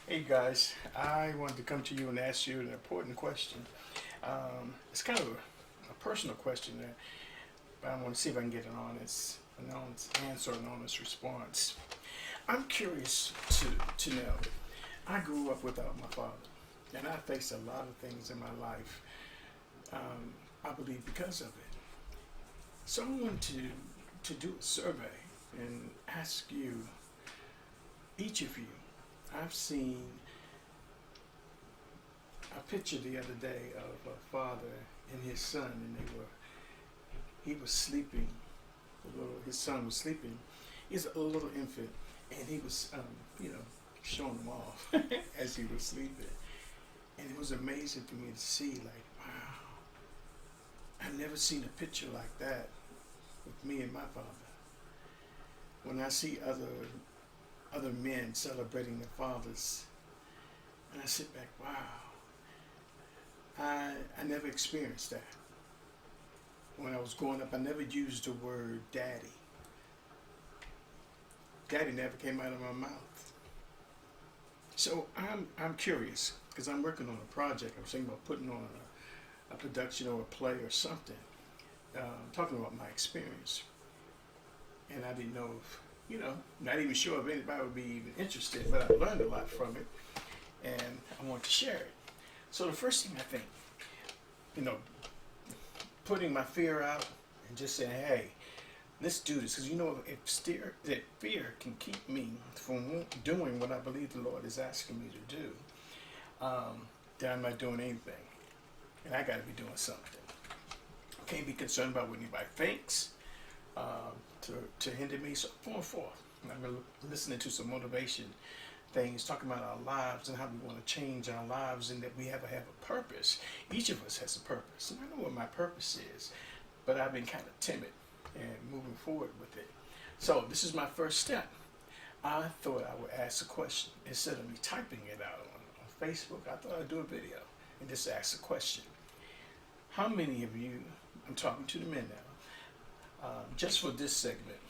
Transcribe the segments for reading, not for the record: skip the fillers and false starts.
Hey guys, I wanted to come to you and ask you an important question. It's kind of a personal question, but I want to see if I can get an honest answer, an honest response. I'm curious to know. I grew up without my father, and I faced a lot of things in my life. I believe because of it. So I want to do a survey and ask you, each of you. I've seen a picture the other day of a father and his son, and he was sleeping. His son was sleeping. He's a little infant, and he was, showing him off as he was sleeping. And it was amazing for me to see, like, wow, I've never seen a picture like that with me and my father. When I see other men celebrating their fathers, and I sit back, wow, I never experienced that. When I was growing up, I never used the word daddy. Daddy never came out of my mouth. So I'm curious because I'm working on a project. I'm thinking about putting on a production or a play or something, talking about my experience. And I didn't know if, not even sure if anybody would be even interested, but I learned a lot from it, and I want to share it. So the first thing I think, you know, putting my fear out and just saying, hey, let's do this. Because if fear can keep me from doing what I believe the Lord is asking me to do, then I'm not doing anything. And I got to be doing something. I can't be concerned about what anybody thinks to hinder me. So going forth, I've been listening to some motivation things, talking about our lives and how we want to change our lives and that we have a purpose. Each of us has a purpose. And I know what my purpose is, but I've been kind of timid and moving forward with it. So this is my first step. I thought I would ask a question. Instead of me typing it out on Facebook, I thought I'd do a video and just ask a question. How many of you, I'm talking to the men now, just for this segment,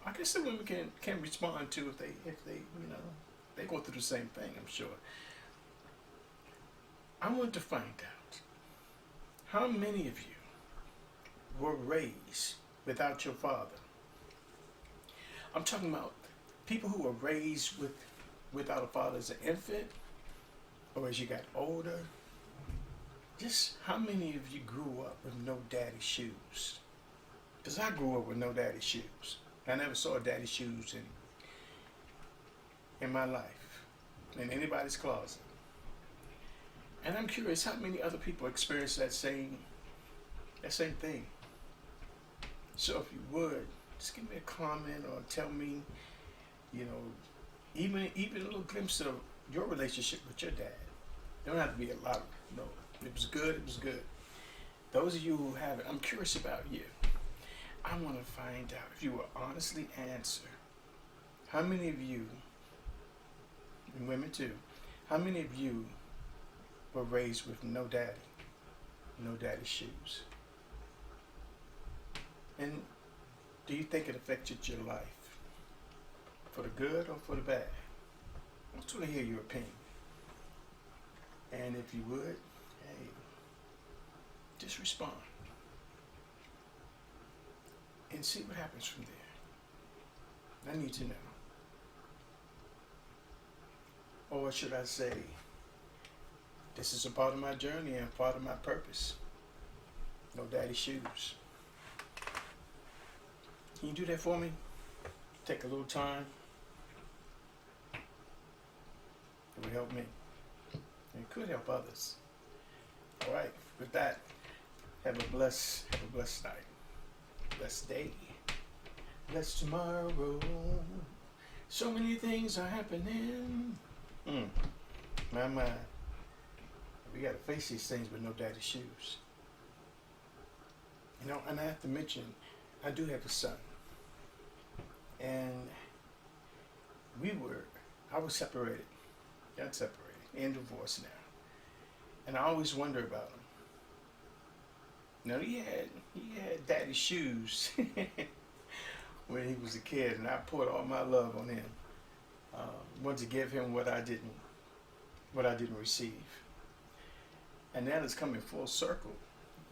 I guess the women can respond to if they go through the same thing, I'm sure. I want to find out how many of you were raised without your father. I'm talking about people who were raised without a father as an infant or as you got older. Just how many of you grew up with no daddy shoes? Because I grew up with no daddy shoes. I never saw daddy shoes in my life, in anybody's closet. And I'm curious how many other people experience that same thing. So if you would, just give me a comment or tell me, even a little glimpse of your relationship with your dad. It don't have to be a lot. No, it was good. It was good. Those of you who have it, I'm curious about you. I want to find out if you will honestly answer. How many of you, and women too, how many of you were raised with no daddy shoes? And do you think it affected your life for the good or for the bad? I just want to hear your opinion. And if you would, hey, just respond and see what happens from there. I need to know. Or should I say, this is a part of my journey and part of my purpose. No daddy shoes. Can you do that for me? Take a little time. It would help me. And it could help others. All right. With that, have a blessed night. Blessed day. Blessed tomorrow. So many things are happening. My. We gotta face these things with no daddy shoes. And I have to mention, I do have a son. And I was separated. Got separated and divorced now. And I always wonder about him. He had daddy shoes when he was a kid, and I poured all my love on him. Wanted to give him what I didn't what I didn't receive. And that is coming full circle.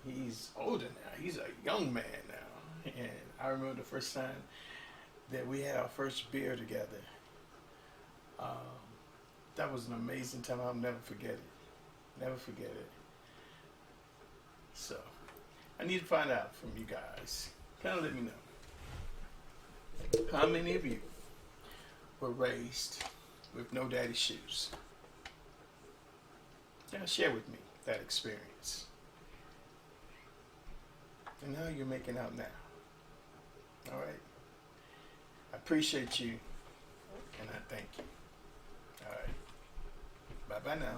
He's older now. He's a young man now. And I remember the first time that we had our first beer together. That was an amazing time. I'll never forget it. Never forget it. So, I need to find out from you guys. Kind of let me know. How many of you were raised with no daddy shoes? Kind of share with me that experience. And how you're making out now. All right. I appreciate you, and I thank you. All right. Bye-bye now.